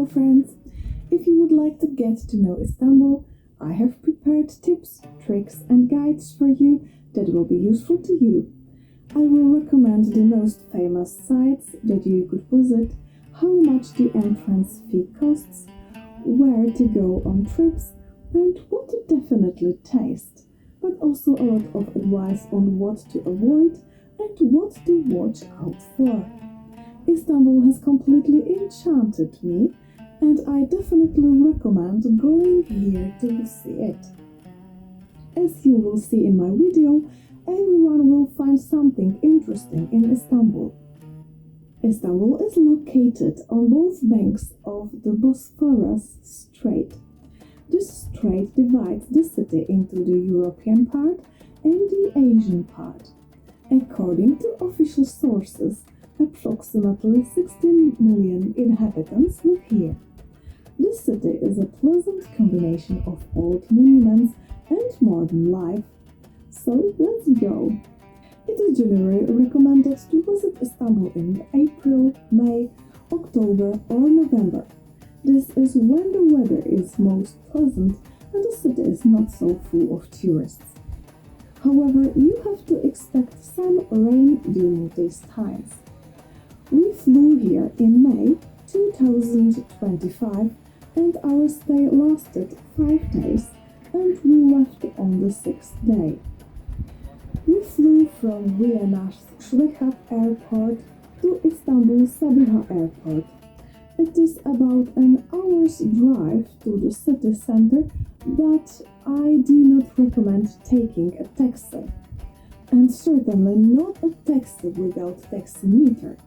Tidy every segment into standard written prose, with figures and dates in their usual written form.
Hello friends! If you would like to get to know Istanbul, I have prepared tips, tricks and guides for you that will be useful to you. I will recommend the most famous sites that you could visit, how much the entrance fee costs, where to go on trips, and what to definitely taste, but also a lot of advice on what to avoid and what to watch out for. Istanbul has completely enchanted me, and I definitely recommend going here to see it. As you will see in my video, everyone will find something interesting in Istanbul. Istanbul is located on both banks of the Bosphorus Strait. This strait divides the city into the European part and the Asian part. According to official sources, approximately 16 million inhabitants live here. The city is a pleasant combination of old monuments and modern life. So let's go! It is generally recommended to visit Istanbul in April, May, October or November. This is when the weather is most pleasant and the city is not so full of tourists. However, you have to expect some rain during these times. We flew here in May 2025 and our stay lasted 5 days and we left on the 6th day. We flew from Vienna Schwechat Airport to Istanbul Sabiha Airport. It is about an hour's drive to the city center, but I do not recommend taking a taxi. And certainly not a taxi without taximeter.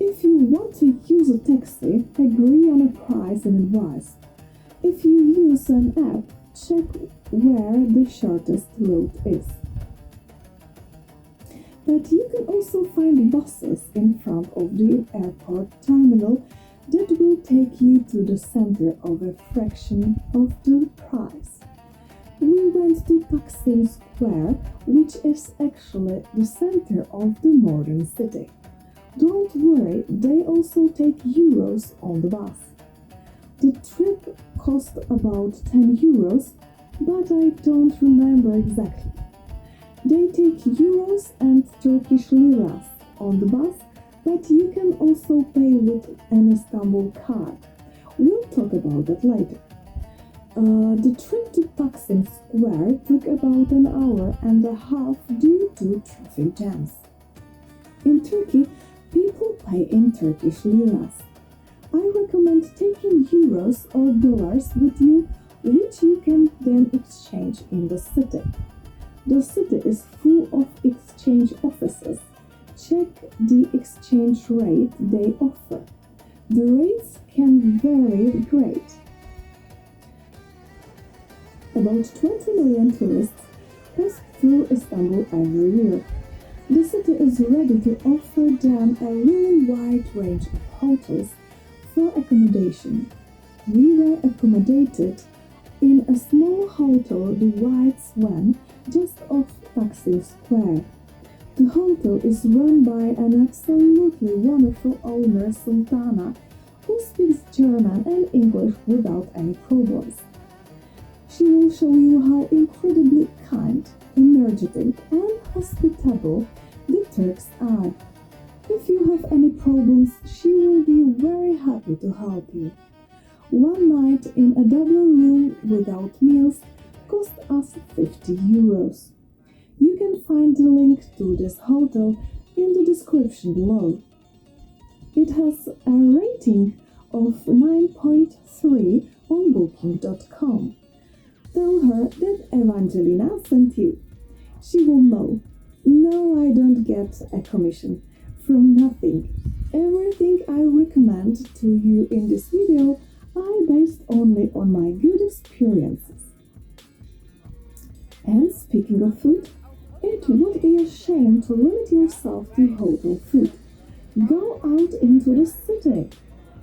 If you want to use a taxi, agree on a price in advance. If you use an app, check where the shortest route is. But you can also find buses in front of the airport terminal that will take you to the center of a fraction of the price. We went to Taksim Square, which is actually the center of the modern city. Don't worry, they also take euros on the bus. The trip cost about 10 euros, but I don't remember exactly. They take euros and Turkish liras on the bus, but you can also pay with an IstanbulKart. We'll talk about that later. The trip to Taksim Square took about an hour and a half due to traffic jams. In Turkey, people pay in Turkish liras. I recommend taking euros or dollars with you, which you can then exchange in the city. The city is full of exchange offices. Check the exchange rate they offer. The rates can vary great. About 20 million tourists pass through Istanbul every year. The city is ready to offer them a really wide range of hotels for accommodation. We were accommodated in a small hotel, the White Swan, just off Taksim Square. The hotel is run by an absolutely wonderful owner, Sultana, who speaks German and English without any problems. She will show you how incredibly kind, energetic and hospitable the Turks are. If you have any problems, she will be very happy to help you. One night in a double room without meals cost us 50 euros. You can find the link to this hotel in the description below. It has a rating of 9.3 on booking.com. Tell her that Evangelina sent you. She will know. No, I don't get a commission from nothing. Everything I recommend to you in this video I based only on my good experiences. And speaking of food, it would be a shame to limit yourself to hotel food. Go out into the city.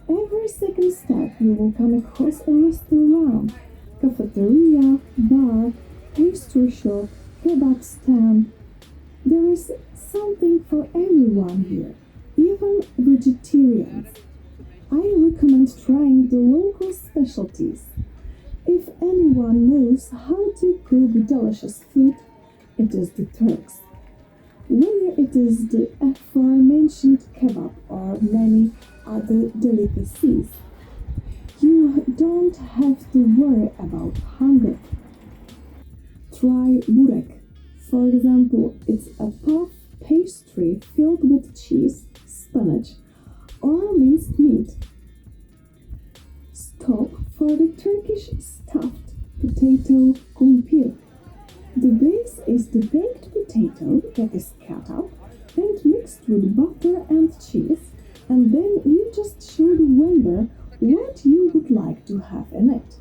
Every second step you will come across a restaurant, cafeteria, bar, pastry shop, kebab stand. There is something for everyone here, even vegetarians. I recommend trying the local specialties. If anyone knows how to cook delicious food, it is the Turks. Whether it is the aforementioned kebab or many other delicacies, you don't have to worry about hunger. Try burek. For example, it's a puff pastry filled with cheese, spinach, or minced meat. Stop for the Turkish stuffed potato kumpir. The base is the baked potato that is cut up and mixed with butter and cheese, and then you just show the vendor what you would like to have in it.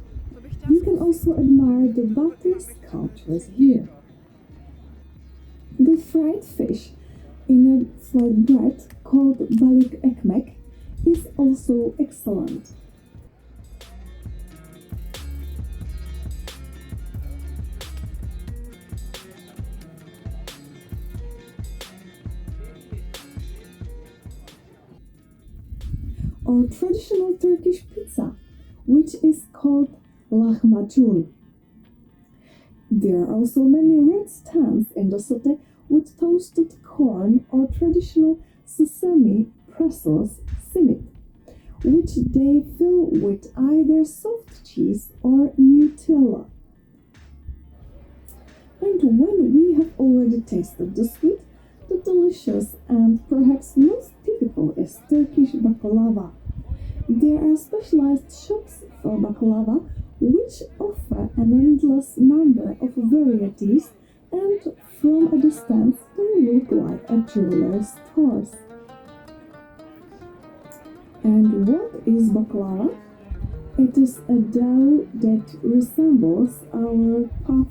You can also admire the butter sculptures here. The fried fish in a flatbread called balik ekmek is also excellent. Or traditional Turkish pizza, which is called lahmacun. There are also many red stands in the city with toasted corn or traditional sesame pretzels, simit, which they fill with either soft cheese or Nutella. And when we have already tasted the sweet, the delicious and perhaps most typical is Turkish baklava. There are specialized shops for baklava which offer an endless number of varieties, and from a distance they look like a jeweler's stores. And what is baklava? It is a dough that resembles our puff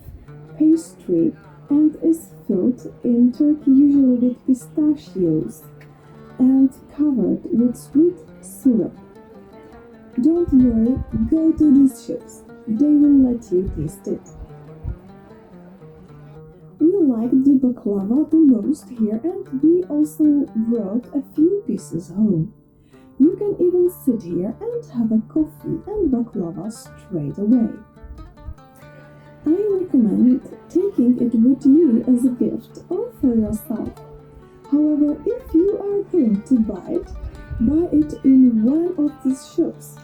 pastry and is filled in Turkey usually with pistachios and covered with sweet syrup. Don't worry, go to these shops. They will let you taste it. We liked the baklava the most here, and we also brought a few pieces home. You can even sit here and have a coffee and baklava straight away. I recommend taking it with you as a gift or for yourself. However, if you are going to buy it in one of these shops.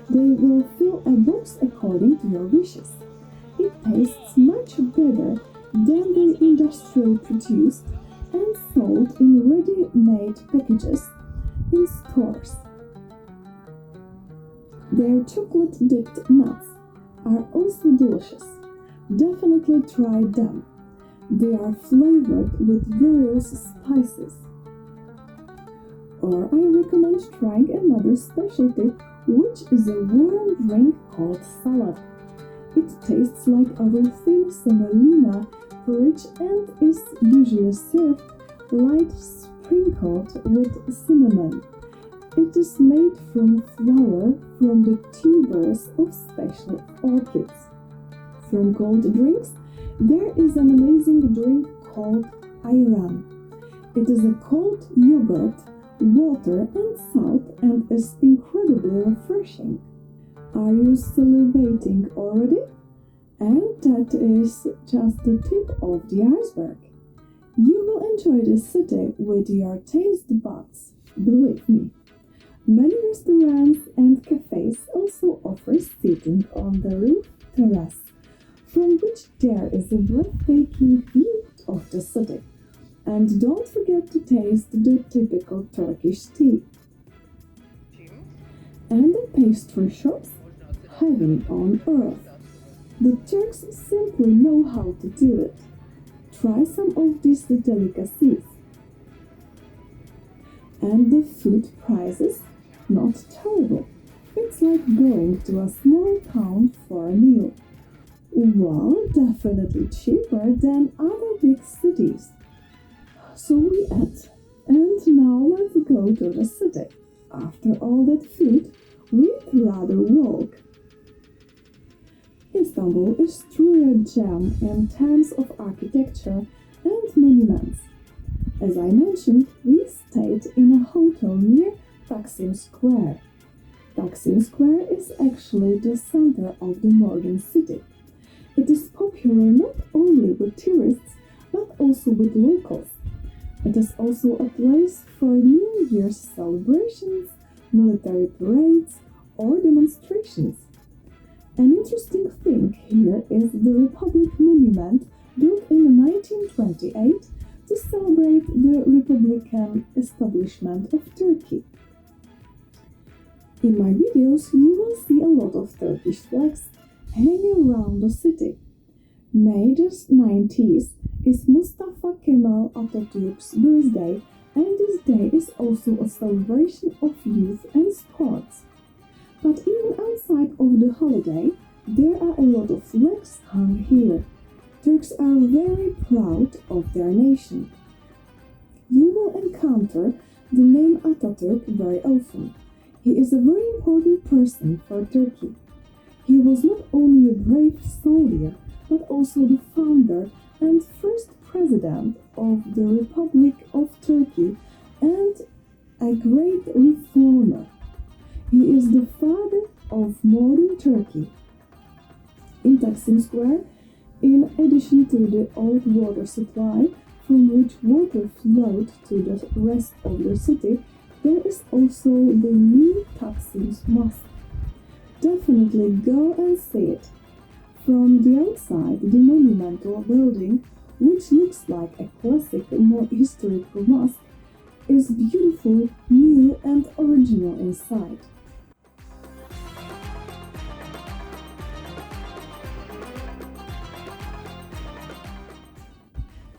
They will fill a box according to your wishes. It tastes much better than the industrially produced and sold in ready-made packages in stores. Their chocolate-dipped nuts are also delicious. Definitely try them. They are flavored with various spices. Or I recommend trying another specialty, which is a warm drink called salad. It tastes like our thin semolina porridge and is usually served light sprinkled with cinnamon. It is made from flour from the tubers of special orchids. From cold drinks, there is an amazing drink called ayran. It is a cold yogurt, water and salt, and is incredibly refreshing. Are you salivating already? And that is just the tip of the iceberg. You will enjoy the city with your taste buds, believe me. Many restaurants and cafes also offer sitting on the roof terrace, from which there is a breathtaking view of the city. And don't forget to taste the typical Turkish tea. And the pastry shops, heaven on earth. The Turks simply know how to do it. Try some of these delicacies. And the food prices, not terrible. It's like going to a small town for a meal. Well, definitely cheaper than other big cities. So we ate, and now let's go to the city. After all that food, we'd rather walk. Istanbul is truly a gem in terms of architecture and monuments. As I mentioned, we stayed in a hotel near Taksim Square. Taksim Square is actually the center of the modern city. It is popular not only with tourists but also with locals. It is also a place for New Year's celebrations, military parades, or demonstrations. An interesting thing here is the Republic Monument built in 1928 to celebrate the Republican establishment of Turkey. In my videos, you will see a lot of Turkish flags hanging around the city. May the 19th is Mustafa Kemal Atatürk's birthday, and this day is also a celebration of youth and sports. But even outside of the holiday, there are a lot of flags hung here. Turks are very proud of their nation. You will encounter the name Atatürk very often. He is a very important person for Turkey. He was not only a brave soldier, but also the founder and first president of the Republic of Turkey and a great reformer. He is the father of modern Turkey. In Taksim Square, in addition to the old water supply from which water flowed to the rest of the city, there is also the new Taksim Mosque. Definitely go and see it. From the outside, the monumental building, which looks like a classic, more historical mosque, is beautiful, new and original inside.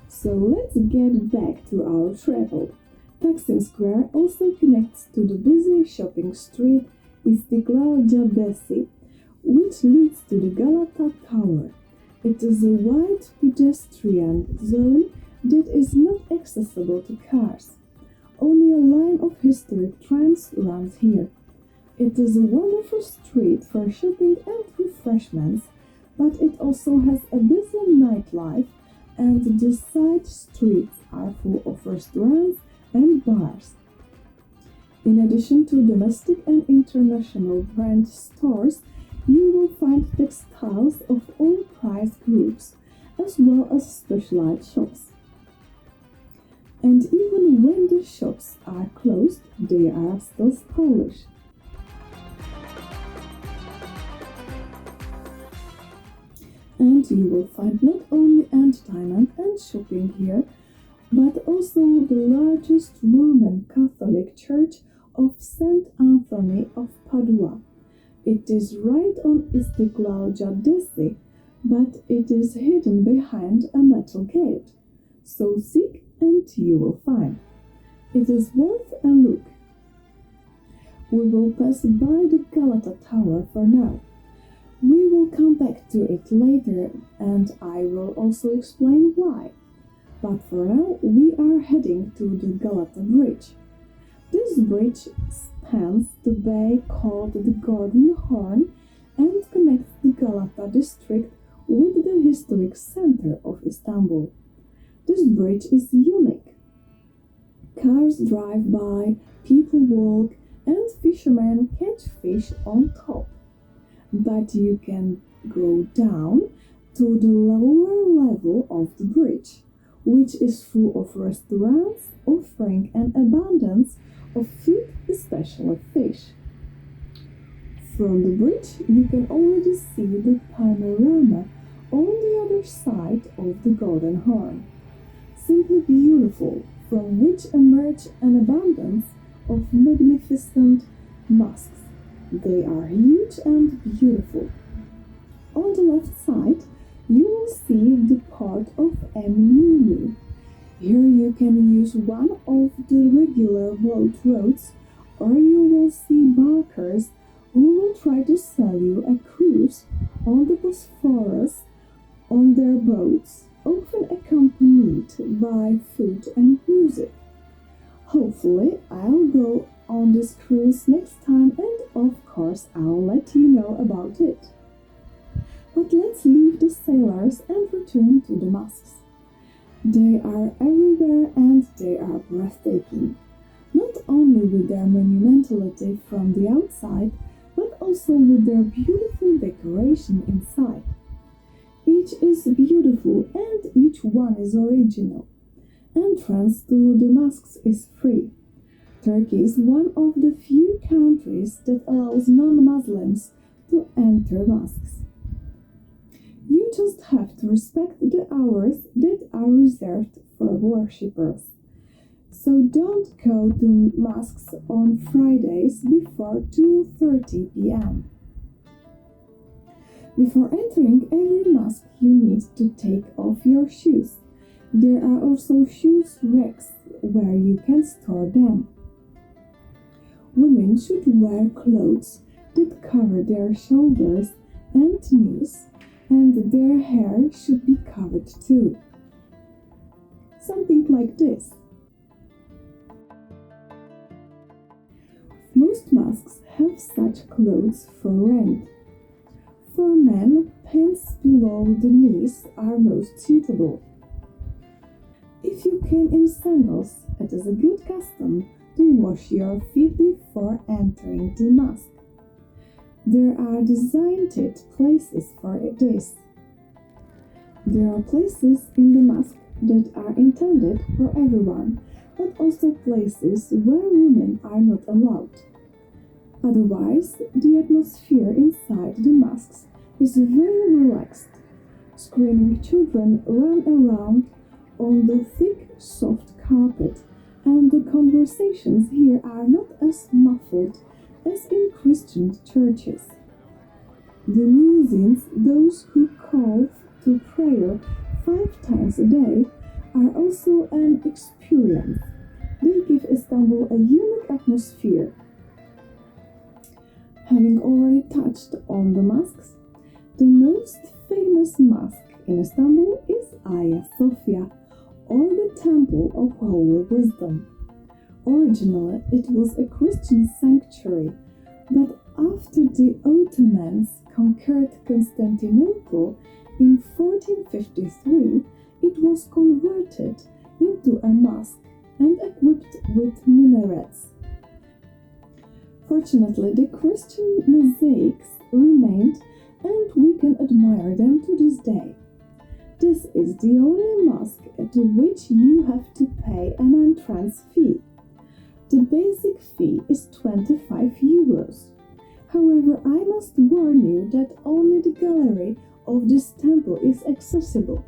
So let's get back to our travel. Taksim Square also connects to the busy shopping street Istiklal Caddesi, which leads to the Galata Tower. It is a wide pedestrian zone that is not accessible to cars. Only a line of historic trams runs here. It is a wonderful street for shopping and refreshments, but it also has a busy nightlife, and the side streets are full of restaurants and bars. In addition to domestic and international brand stores, you will find textiles of all price groups, as well as specialized shops. And even when the shops are closed, they are still stylish. And you will find not only entertainment and shopping here, but also the largest Roman Catholic church of Saint Anthony of Padua. It is right on Istiklal Caddesi, but it is hidden behind a metal gate. So seek and you will find. It is worth a look. We will pass by the Galata Tower for now. We will come back to it later and I will also explain why. But for now, we are heading to the Galata Bridge. This bridge spans the bay called the Golden Horn and connects the Galata district with the historic center of Istanbul. This bridge is unique. Cars drive by, people walk, and fishermen catch fish on top. But you can go down to the lower level of the bridge, which is full of restaurants offering an abundance of food, especially fish. From the bridge, you can already see the panorama on the other side of the Golden Horn. Simply beautiful, from which emerge an abundance of magnificent mosques. They are huge and beautiful. On the left side, you will see the port of Eminönü. Here you can use one of the regular boat roads, or you will see barkers who will try to sell you a cruise on the Bosphorus on their boats, often accompanied by food and music. Hopefully, I'll go on this cruise next time and of course I'll let you know about it. But let's leave the sailors and return to the mosques. They are everywhere and they are breathtaking. Not only with their monumentality from the outside, but also with their beautiful decoration inside. Each is beautiful and each one is original. Entrance to the mosques is free. Turkey is one of the few countries that allows non-Muslims to enter mosques. You just have to respect the hours that are reserved for worshippers. So don't go to mosques on Fridays before 2:30 p.m. Before entering every mosque, you need to take off your shoes. There are also shoes racks where you can store them. Women should wear clothes that cover their shoulders and knees, and their hair should be covered too. Something like this. Most mosques have such clothes for rent. For men, pants below the knees are most suitable. If you came in sandals, it is a good custom to wash your feet before entering the mosque. There are designated places for this. There are places in the mosque that are intended for everyone, but also places where women are not allowed. Otherwise, the atmosphere inside the mosques is very relaxed. Screaming children run around on the thick, soft carpet, and the conversations here are not as muffled as in Christian churches. The muezzins, those who call to prayer 5 times a day, are also an experience. They give Istanbul a unique atmosphere. Having already touched on the mosques, the most famous mosque in Istanbul is Hagia Sophia, or the Temple of Holy Wisdom. Originally, it was a Christian sanctuary, but after the Ottomans conquered Constantinople in 1453, it was converted into a mosque and equipped with minarets. Fortunately, the Christian mosaics remained, and we can admire them to this day. This is the only mosque to which you have to pay an entrance fee. The basic fee is 25 euros. However, I must warn you that only the gallery of this temple is accessible.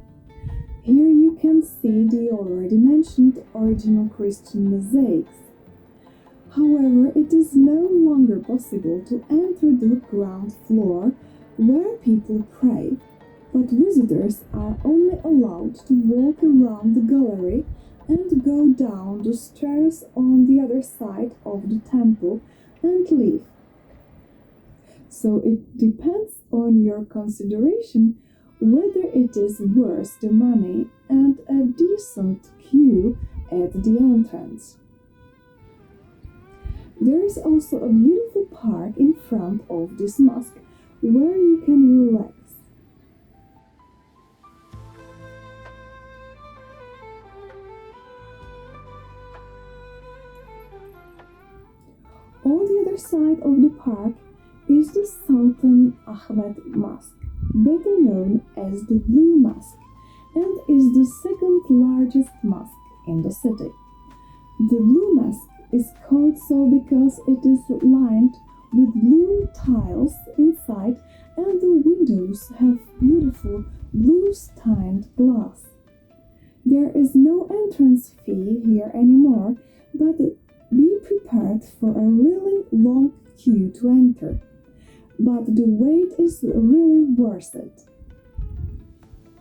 Here you can see the already mentioned original Christian mosaics. However, it is no longer possible to enter the ground floor where people pray, but visitors are only allowed to walk around the gallery and go down the stairs on the other side of the temple and leave. So it depends on your consideration whether it is worth the money and a decent queue at the entrance. There is also a beautiful park in front of this mosque where you can relax. On the other side of the park is the Sultan Ahmed Mosque, better known as the Blue Mosque, and is the second largest mosque in the city. The Blue Mosque is called so because it is lined with blue tiles inside, and the windows have beautiful blue stained glass. There is no entrance fee here anymore, but be prepared for a really long queue to enter. But the wait is really worth it.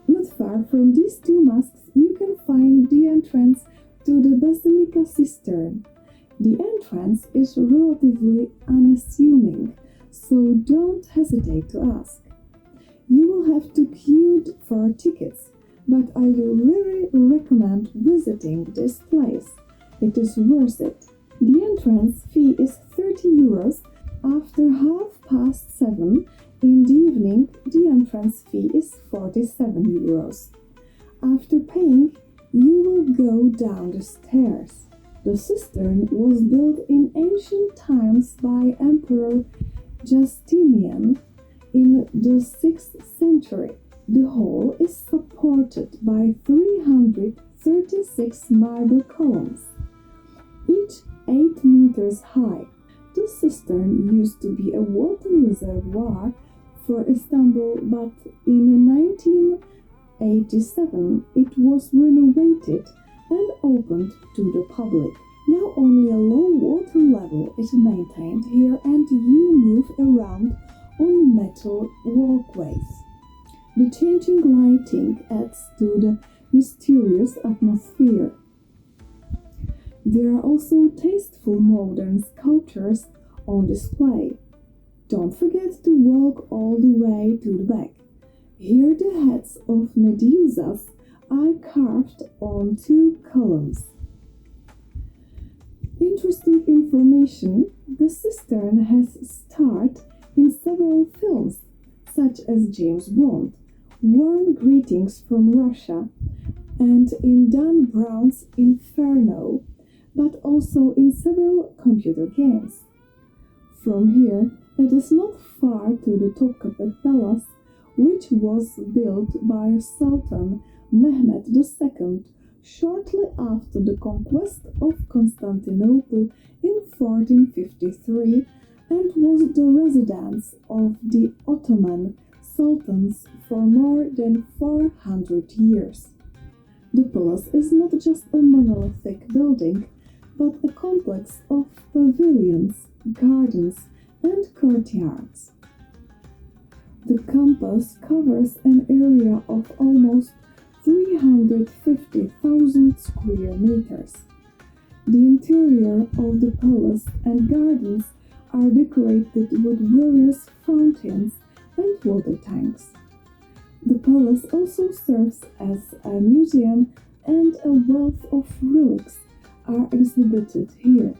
Not far from these two mosques, you can find the entrance to the Basilica Cistern. The entrance is relatively unassuming, so don't hesitate to ask. You will have to queue for tickets, but I will really recommend visiting this place. It is worth it. The entrance fee is 30 euros. After 7:30 in the evening, the entrance fee is 47 euros. After paying, you will go down the stairs. The cistern was built in ancient times by Emperor Justinian in the 6th century. The hall is supported by 336 marble columns, each 8 meters high. The cistern used to be a water reservoir for Istanbul, but in 1987 it was renovated and opened to the public. Now only a low water level is maintained here and you move around on metal walkways. The changing lighting adds to the mysterious atmosphere. There are also tasteful modern sculptures on display. Don't forget to walk all the way to the back. Here the heads of Medusas are carved on 2 columns. Interesting information, the cistern has starred in several films, such as James Bond, Warm Greetings from Russia, and in Dan Brown's Inferno, but also in several computer games. From here, it is not far to the Topkapi Palace, which was built by Sultan Mehmed II shortly after the conquest of Constantinople in 1453 and was the residence of the Ottoman sultans for more than 400 years. The palace is not just a monolithic building, but a complex of pavilions, gardens, and courtyards. The campus covers an area of almost 350,000 square meters. The interior of the palace and gardens are decorated with various fountains and water tanks. The palace also serves as a museum and a wealth of relics are exhibited here.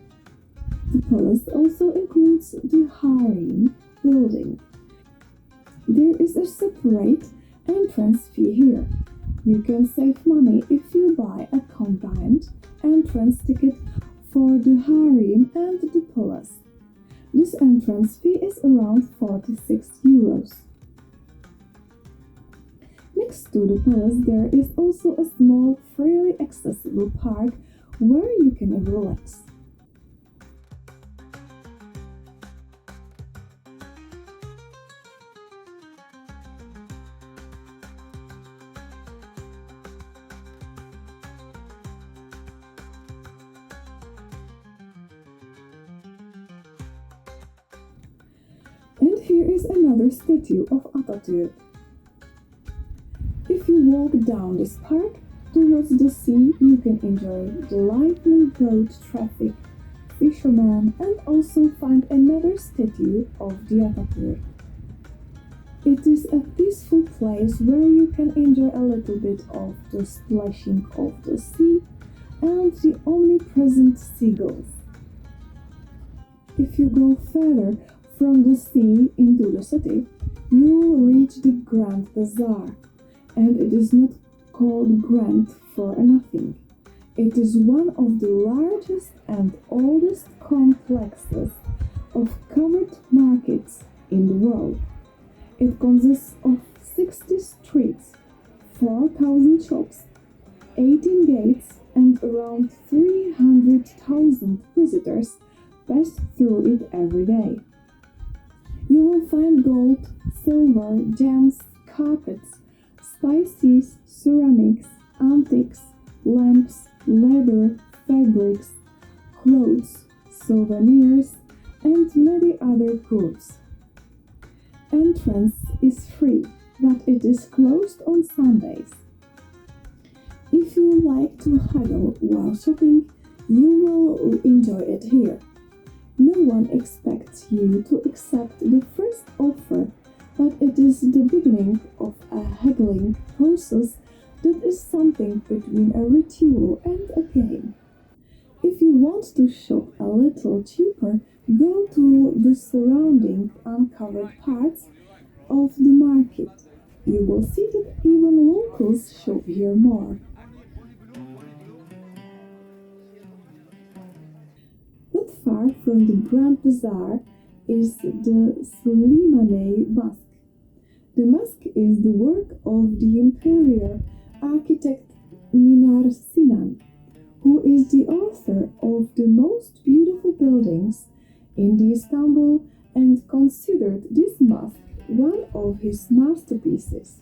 The palace also includes the harem building. There is a separate entrance fee here. You can save money if you buy a combined entrance ticket for the harem and the palace. This entrance fee is around 46 euros. Next to the palace there is also a small, freely accessible park where you can relax. And here is another statue of Atatürk. If you walk down this park towards the sea, you can enjoy the lively boat traffic, fishermen, and also find another statue of the Atatürk. It is a peaceful place where you can enjoy a little bit of the splashing of the sea and the omnipresent seagulls. If you go further from the sea into the city, you will reach the Grand Bazaar, and it is not called Grand for nothing. It is one of the largest and oldest complexes of covered markets in the world. It consists of 60 streets, 4,000 shops, 18 gates, and around 300,000 visitors pass through it every day. You will find gold, silver, gems, carpets, spices, ceramics, antiques, lamps, leather, fabrics, clothes, souvenirs, and many other goods. Entrance is free, but it is closed on Sundays. If you like to haggle while shopping, you will enjoy it here. No one expects you to accept the first offer, but it is the beginning of a haggling process that is something between a ritual and a game. If you want to shop a little cheaper, go to the surrounding uncovered parts of the market. You will see that even locals shop here more. far from the Grand Bazaar is the Suleymaniye Mosque. The mosque is the work of the imperial architect Mimar Sinan, who is the author of the most beautiful buildings in Istanbul and considered this mosque one of his masterpieces.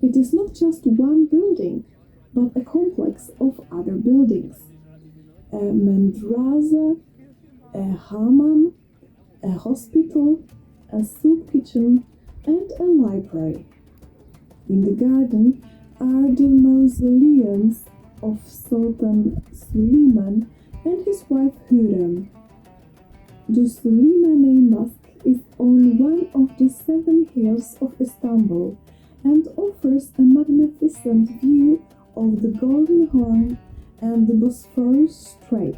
It is not just one building, but a complex of other buildings. A madrasa, a hammam, a hospital, a soup kitchen, and a library. In the garden are the mausoleums of Sultan Suleiman and his wife Hürrem. The Suleymaniye Mosque is on one of the 7 hills of Istanbul and offers a magnificent view of the Golden Horn and the Bosphorus Strait.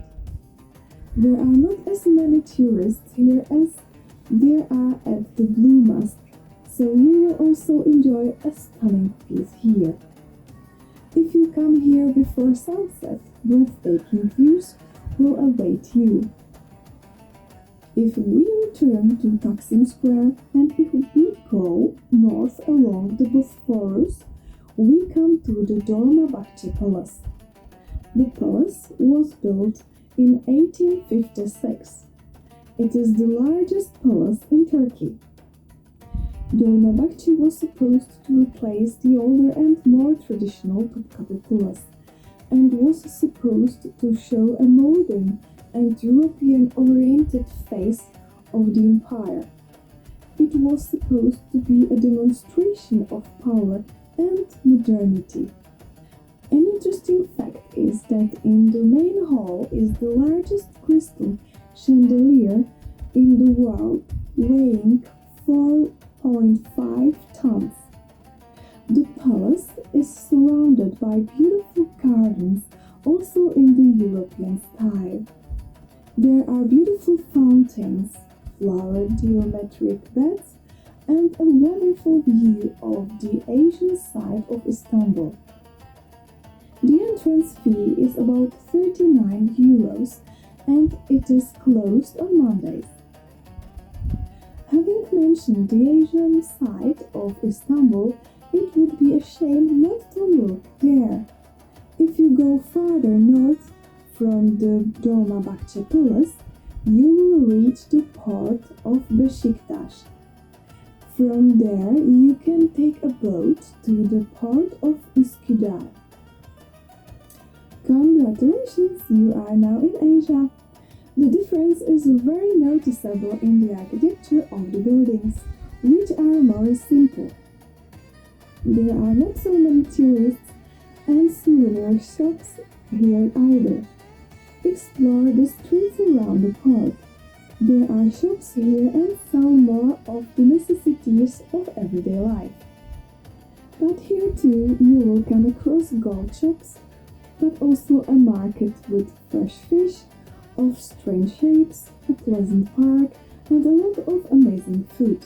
There are not as many tourists here as there are at the Blue Mosque, so you will also enjoy a stunning piece here. If you come here before sunset, breathtaking views will await you. If we return to Taksim Square and if we go north along the Bosphorus, we come to the Dolmabahçe Palace. The palace was built in 1856. It is the largest palace in Turkey. Dolmabahçe was supposed to replace the older and more traditional Topkapi Palace and was supposed to show a modern and European-oriented face of the empire. It was supposed to be a demonstration of power and modernity. An interesting fact is that in the main hall is the largest crystal chandelier in the world, weighing 4.5 tons. The palace is surrounded by beautiful gardens, also in the European style. There are beautiful fountains, flowered geometric beds, and a wonderful view of the Asian side of Istanbul. The entrance fee is about 39 euros and it is closed on Mondays. Having mentioned the Asian side of Istanbul, it would be a shame not to look there. If you go farther north from the Dolmabahçe Palace, you will reach the port of Beşiktaş. From there, you can take a boat to the port of Üsküdar. Congratulations, you are now in Asia. The difference is very noticeable in the architecture of the buildings, which are more simple. There are not so many tourists and souvenir shops here either. Explore the streets around the port. There are shops here and sell more of the necessities of everyday life. But here too you will come across gold shops, but also a market with fresh fish of strange shapes, a pleasant park, and a lot of amazing food.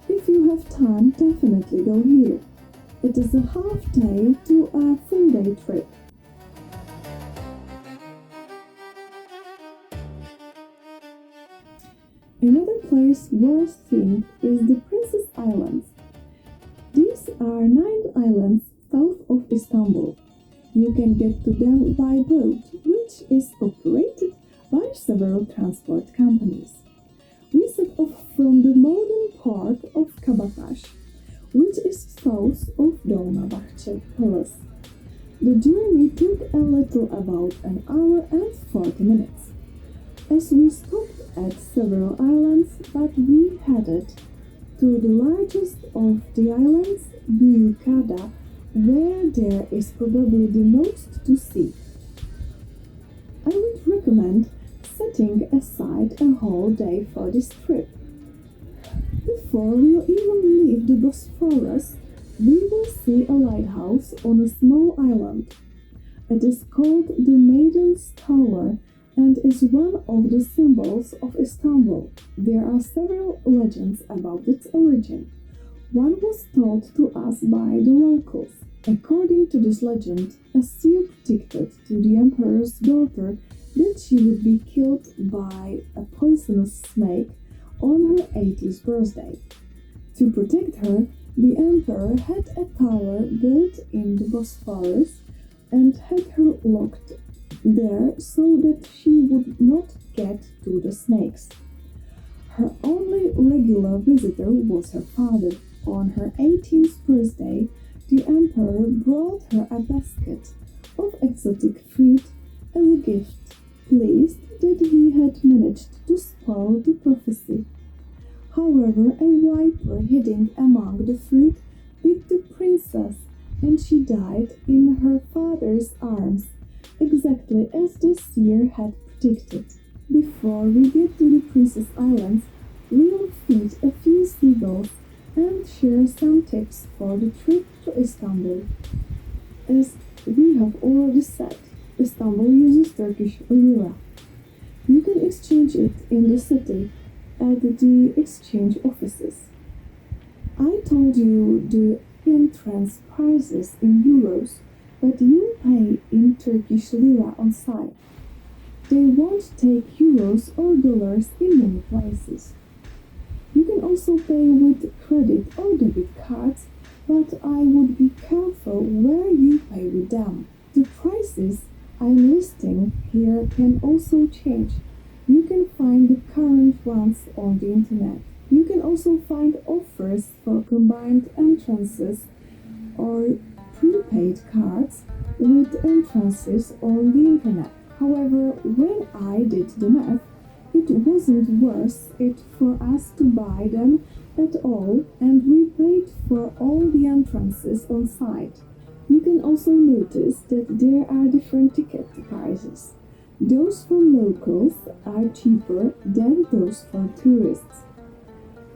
If you have time, definitely go here. It is a half day to a full day trip. Another place worth seeing is the Princess Islands. These are 9 islands south of Istanbul. You can get to them by boat, which is operated by several transport companies. We set off from the modern port of Kabataş, which is south of Dolmabahçe Palace. The journey took a little about an hour and 40 minutes. As we stopped at several islands, but we headed to the largest of the islands, Büyükada, where there is probably the most to see. I would recommend setting aside a whole day for this trip. Before we'll even leave the Bosphorus, we will see a lighthouse on a small island. It is called the Maiden's Tower and is one of the symbols of Istanbul. There are several legends about its origin. One was told to us by the locals. According to this legend, a seer predicted to the emperor's daughter that she would be killed by a poisonous snake on her 80th birthday. To protect her, the emperor had a tower built in the Bosphorus and had her locked there so that she would not get to the snakes. Her only regular visitor was her father. On her 18th birthday, the emperor brought her a basket of exotic fruit as a gift, pleased that he had managed to spoil the prophecy. However, a viper hiding among the fruit bit the princess, and she died in her father's arms, exactly as the seer had predicted. Before we get to the Princess Islands, we'll feed a few seagulls and share some tips for the trip to Istanbul. As we have already said, Istanbul uses Turkish lira. You can exchange it in the city at the exchange offices. I told you the entrance prices in euros, but you pay in Turkish lira on site. They won't take euros or dollars in many places. You can also pay with credit or debit cards, but I would be careful where you pay with them. The prices I'm listing here can also change. You can find the current ones on the internet. You can also find offers for combined entrances or prepaid cards with entrances on the internet. However, when I did the math, it wasn't worth it for us to buy them at all, and we paid for all the entrances on site. You can also notice that there are different ticket prices. Those for locals are cheaper than those for tourists.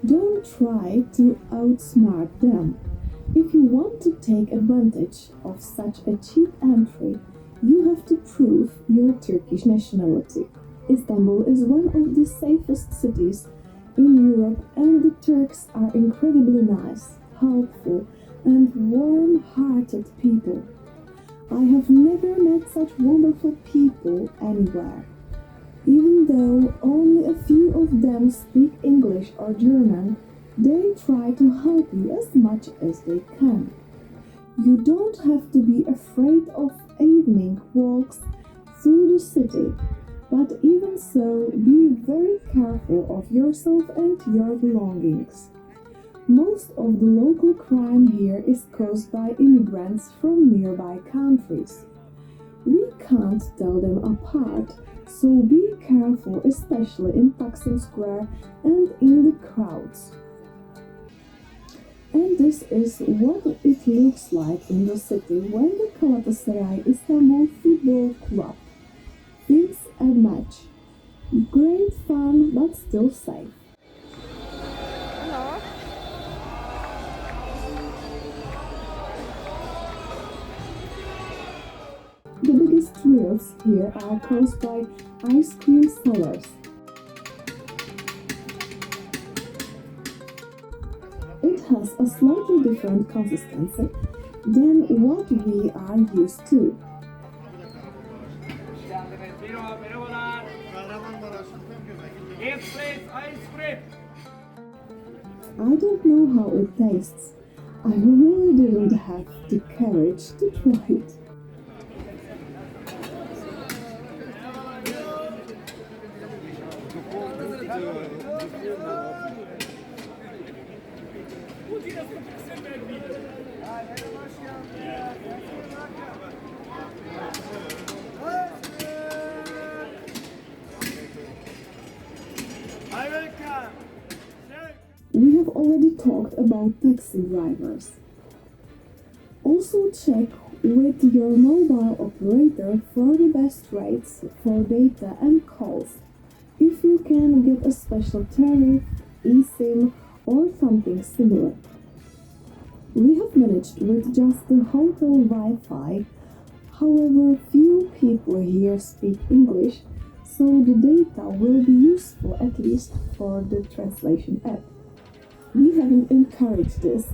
Don't try to outsmart them. If you want to take advantage of such a cheap entry, you have to prove your Turkish nationality. Istanbul is one of the safest cities in Europe, and the Turks are incredibly nice, helpful, and warm-hearted people. I have never met such wonderful people anywhere. Even though only a few of them speak English or German, they try to help you as much as they can. You don't have to be afraid of evening walks through the city, but even so, be very careful of yourself and your belongings. Most of the local crime here is caused by immigrants from nearby countries. We can't tell them apart, so be careful, especially in Taksim Square and in the crowds. And this is what it looks like in the city when the Galatasaray Istanbul Football Club wins a match. Great fun, but still safe. Hello. The biggest thrills here are caused by ice cream sellers. It has a slightly different consistency than what we are used to. I don't know how it tastes. I really didn't have the courage to try it. We have already talked about taxi drivers. Also check with your mobile operator for the best rates for data and calls. If you can get a special tariff, eSIM, or something similar. We have managed with just the hotel Wi-Fi. However, few people here speak English, so the data will be useful at least for the translation app. We haven't encouraged this,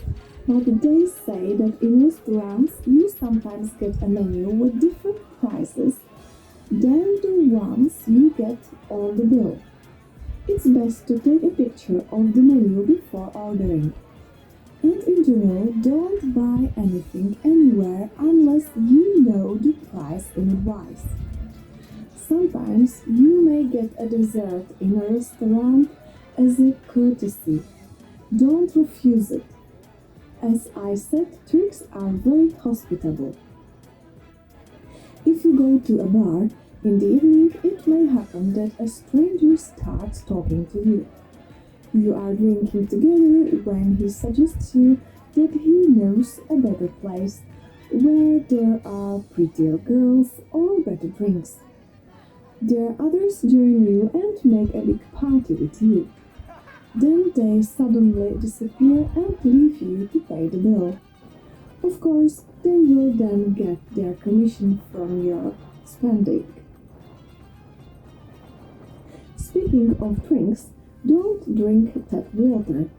but they say that in restaurants you sometimes get a menu with different prices They're the ones you get on the bill. It's best to take a picture of the menu before ordering. And in general, don't buy anything anywhere unless you know the price in advance. Sometimes you may get a dessert in a restaurant as a courtesy. Don't refuse it. As I said, Turks are very hospitable. If you go to a bar in the evening, it may happen that a stranger starts talking to you. You are drinking together when he suggests you that he knows a better place where there are prettier girls or better drinks. There others join you and make a big party with you. Then they suddenly disappear and leave you to pay the bill. Of course, they will then get their commission from your spending. Speaking of drinks, don't drink tap water.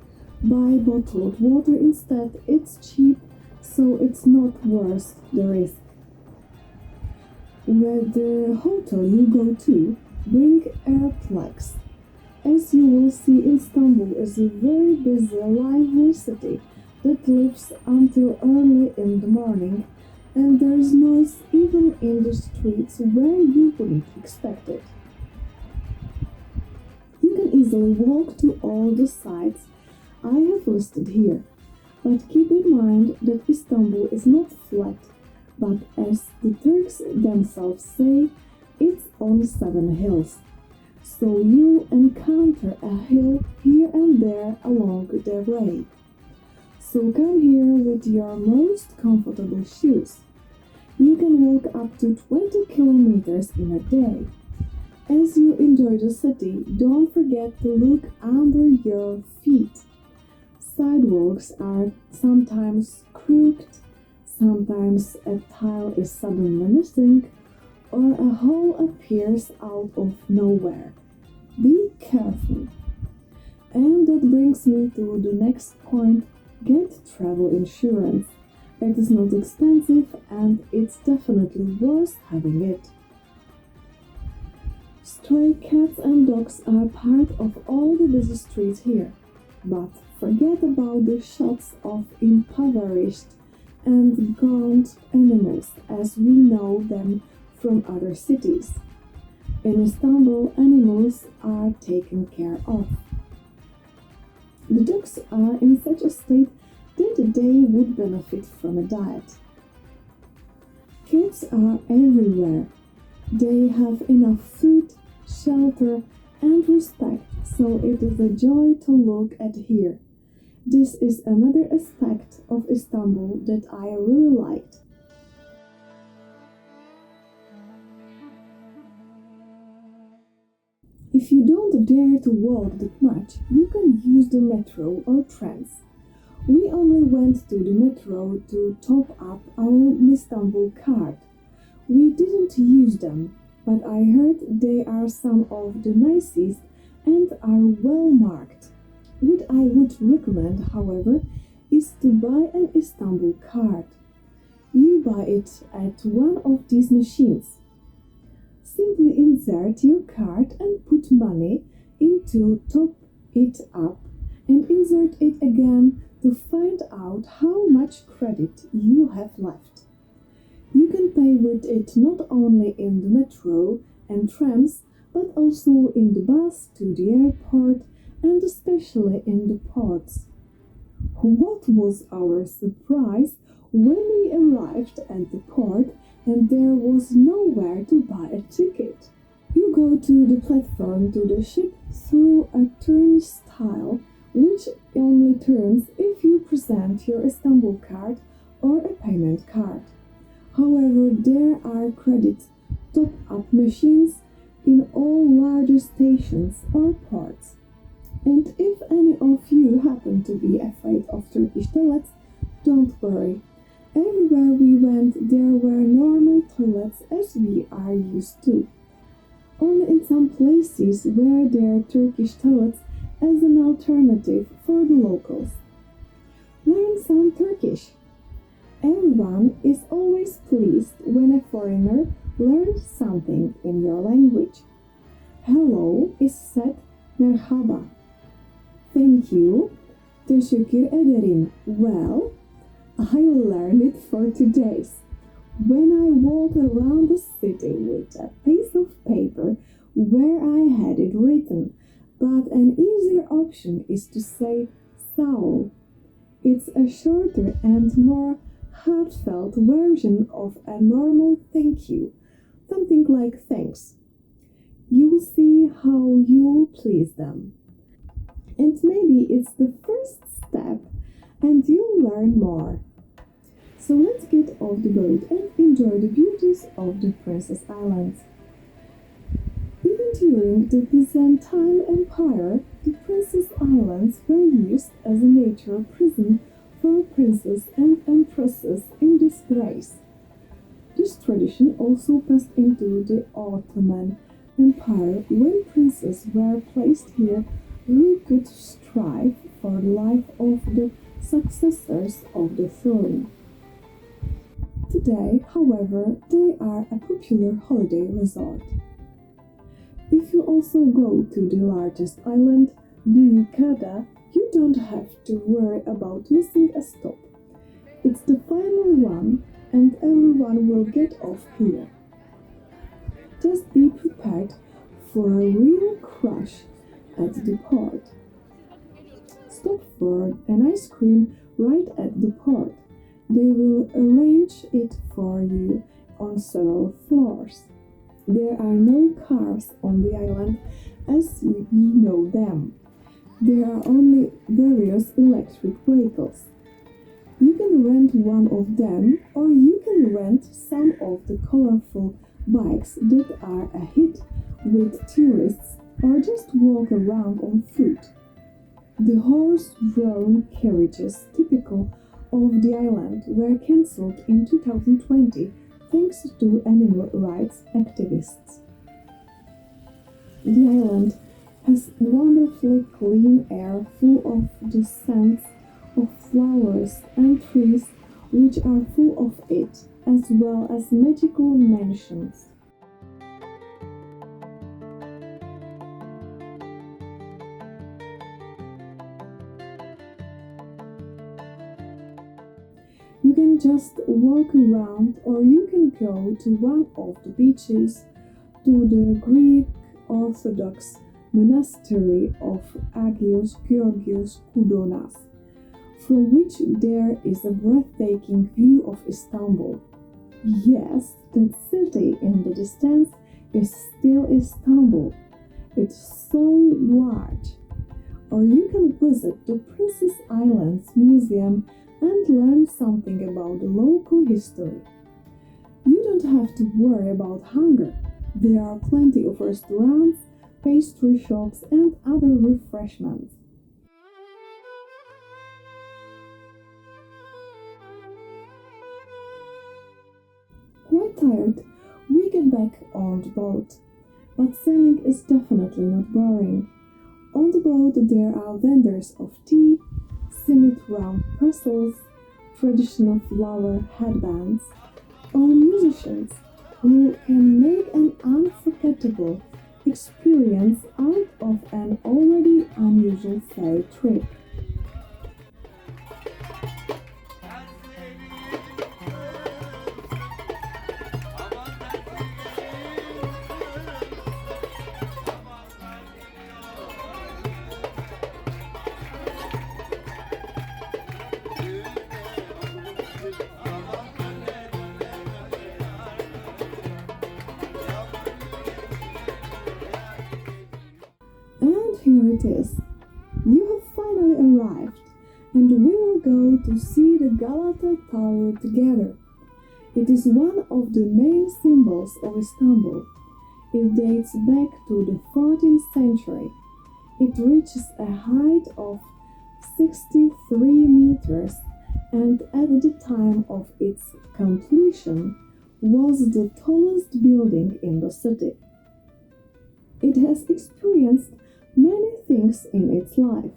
Buy bottled water instead, it's cheap, so it's not worth the risk. With the hotel you go to, bring earplugs. As you will see, Istanbul is a very busy, lively city that lives until early in the morning, and there is noise even in the streets where you wouldn't expect it. You can easily walk to all the sites I have listed here, but keep in mind that Istanbul is not flat, but as the Turks themselves say, it's on 7 hills. So you'll encounter a hill here and there along the way. So come here with your most comfortable shoes. You can walk up to 20 kilometers in a day. As you enjoy the city, don't forget to look under your feet. Sidewalks are sometimes crooked, sometimes a tile is suddenly missing, or a hole appears out of nowhere. Be careful. And that brings me to the next point. Get travel insurance. It is not expensive and it's definitely worth having it. Stray cats and dogs are part of all the busy streets here, but forget about the shots of impoverished and gaunt animals as we know them from other cities. In Istanbul, animals are taken care of. The dogs are in such a state that they would benefit from a diet. Cats are everywhere. They have enough food, shelter, and respect, so it is a joy to look at here. This is another aspect of Istanbul that I really liked. If you don't dare to walk that much, you can use the metro or trams. We only went to the metro to top up our IstanbulKart. We didn't use them, but I heard they are some of the nicest and are well marked. What I would recommend, however, is to buy an IstanbulKart. You buy it at one of these machines. Simply insert your card and put money into top it up and insert it again to find out how much credit you have left. You can pay with it not only in the metro and trams, but also in the bus to the airport and especially in the ports. What was our surprise when we arrived at the port and there was nowhere to buy a ticket. You go to the platform to the ship through a turnstile, which only turns if you present your IstanbulKart or a payment card. However, there are credit top-up machines in all larger stations or ports. And if any of you happen to be afraid of Turkish toilets, don't worry. Everywhere we went, there were normal toilets as we are used to. Only in some places were there Turkish toilets as an alternative for the locals. Learn some Turkish. Everyone is always pleased when a foreigner learn something in your language. Hello is said merhaba. Thank you. Teşekkür ederim. Well, I learned it for 2 days. When I walked around the city with a piece of paper where I had it written, but an easier option is to say sağ. It's a shorter and more heartfelt version of a normal thank you, something like thanks. You'll see how you'll please them. And maybe it's the first step and you'll learn more. So let's get off the boat and enjoy the beauties of the Princess Islands. Even during the Byzantine Empire, the Princess Islands were used as a natural prison for princes and empresses in disgrace. This tradition also passed into the Ottoman Empire when princes were placed here who could strive for the life of the successors of the throne. Today, however, they are a popular holiday resort. If you also go to the largest island, Büyükada, you don't have to worry about missing a stop. It's the final one and everyone will get off here. Just be prepared for a real crush at the port. Stop for an ice cream right at the port. They will arrange it for you on several floors. There are no cars on the island as we know them. There are only various electric vehicles. You can rent one of them or you can rent some of the colorful bikes that are a hit with tourists or just walk around on foot. The horse-drawn carriages typical of the island were cancelled in 2020 thanks to animal rights activists. The island has wonderfully clean air full of the scents of flowers and trees which are full of it, as well as magical mansions. You can just walk around or you can go to one of the beaches, to the Greek Orthodox monastery of Agios Georgios Koudonas, from which there is a breathtaking view of Istanbul. Yes, that city in the distance is still Istanbul. It's so large. Or you can visit the Princess Islands Museum and learn something about the local history. You don't have to worry about hunger. There are plenty of restaurants, pastry shops and other refreshments. Quite tired, we get back on the boat. But sailing is definitely not boring. On the boat there are vendors of tea, simit-round pretzels, traditional flower headbands, or musicians who can make an unforgettable experience out of an already unusual ferry trip. And here it is. You have finally arrived, and we will go to see the Galata Tower together. It is one of the main symbols of Istanbul. It dates back to the 14th century. It reaches a height of 63 meters and at the time of its completion was the tallest building in the city. It has experienced many things in its life.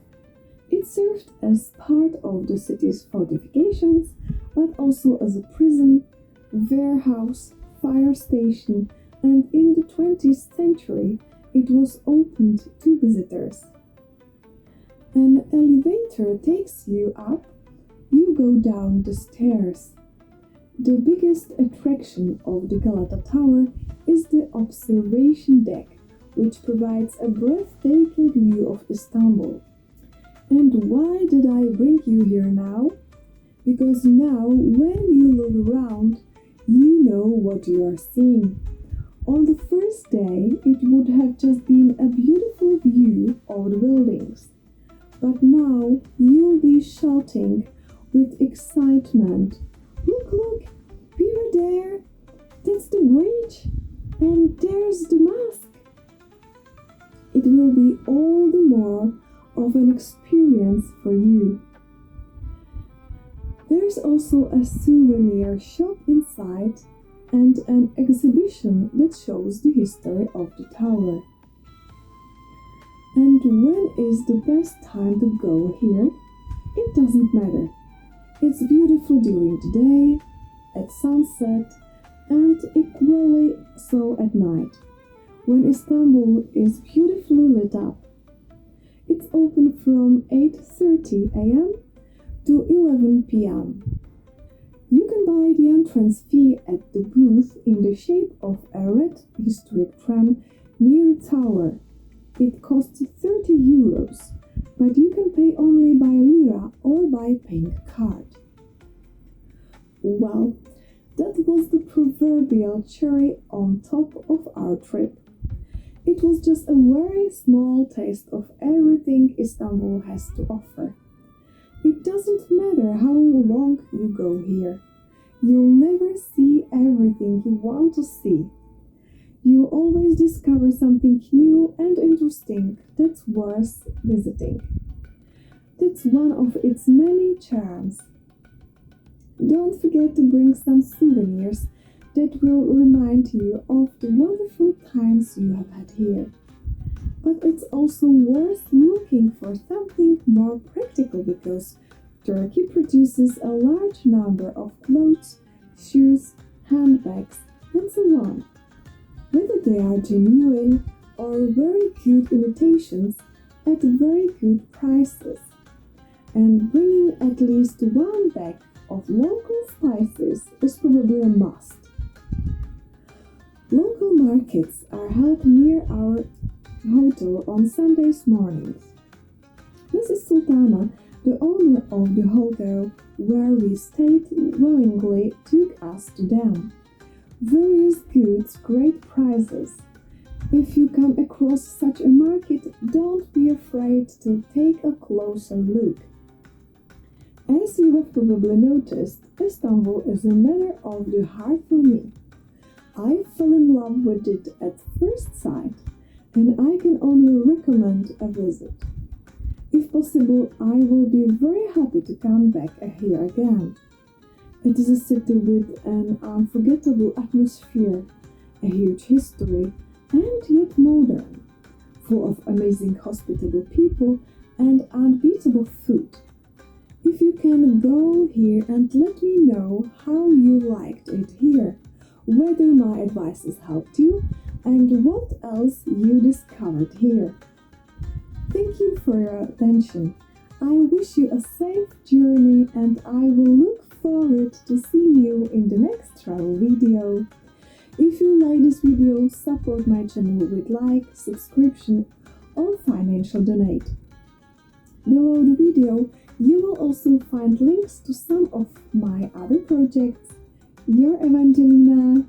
It served as part of the city's fortifications, but also as a prison, warehouse, fire station, and in the 20th century it was opened to visitors. An elevator takes you up, you go down the stairs. The biggest attraction of the Galata Tower is the observation deck, which provides a breathtaking view of Istanbul. And why did I bring you here now? Because now, when you look around, you know what you are seeing. On the first day, it would have just been a beautiful view of the buildings. But now, you'll be shouting with excitement, Look, we were there, that's the bridge, and there's the mosque. It will be all the more of an experience for you. There's also a souvenir shop inside and an exhibition that shows the history of the tower. And when is the best time to go here? It doesn't matter. It's beautiful during the day, at sunset, and equally so at night, when Istanbul is beautifully lit up. It's open from 8:30 a.m. to 11 p.m. You can buy the entrance fee at the booth in the shape of a red historic tram near the tower. It costs 30 euros, but you can pay only by lira or by paying card. Well, that was the proverbial cherry on top of our trip. It was just a very small taste of everything Istanbul has to offer. It doesn't matter how long you go here. You'll never see everything you want to see. You always discover something new and interesting that's worth visiting. That's one of its many charms. Don't forget to bring some souvenirs that will remind you of the wonderful times you have had here. But it's also worth looking for something more practical because Turkey produces a large number of clothes, shoes, handbags, and so on. Whether they are genuine or very good imitations at very good prices. And bringing at least one bag of local spices is probably a must. Local markets are held near our hotel on Sundays mornings. Mrs. Sultana, the owner of the hotel where we stayed, willingly took us to them. Various goods, great prices. If you come across such a market, don't be afraid to take a closer look. As you have probably noticed, Istanbul is a matter of the heart for me. I fell in love with it at first sight, and I can only recommend a visit. If possible, I will be very happy to come back here again. It is a city with an unforgettable atmosphere, a huge history, and yet modern, full of amazing hospitable people and unbeatable food. If you can go here and let me know how you liked it here, whether my advices helped you, and what else you discovered here. Thank you for your attention. I wish you a safe journey and I will look forward to seeing you in the next travel video. If you like this video, support my channel with like, subscription or financial donate. Below the video, you will also find links to some of my other projects. Your Evangelina.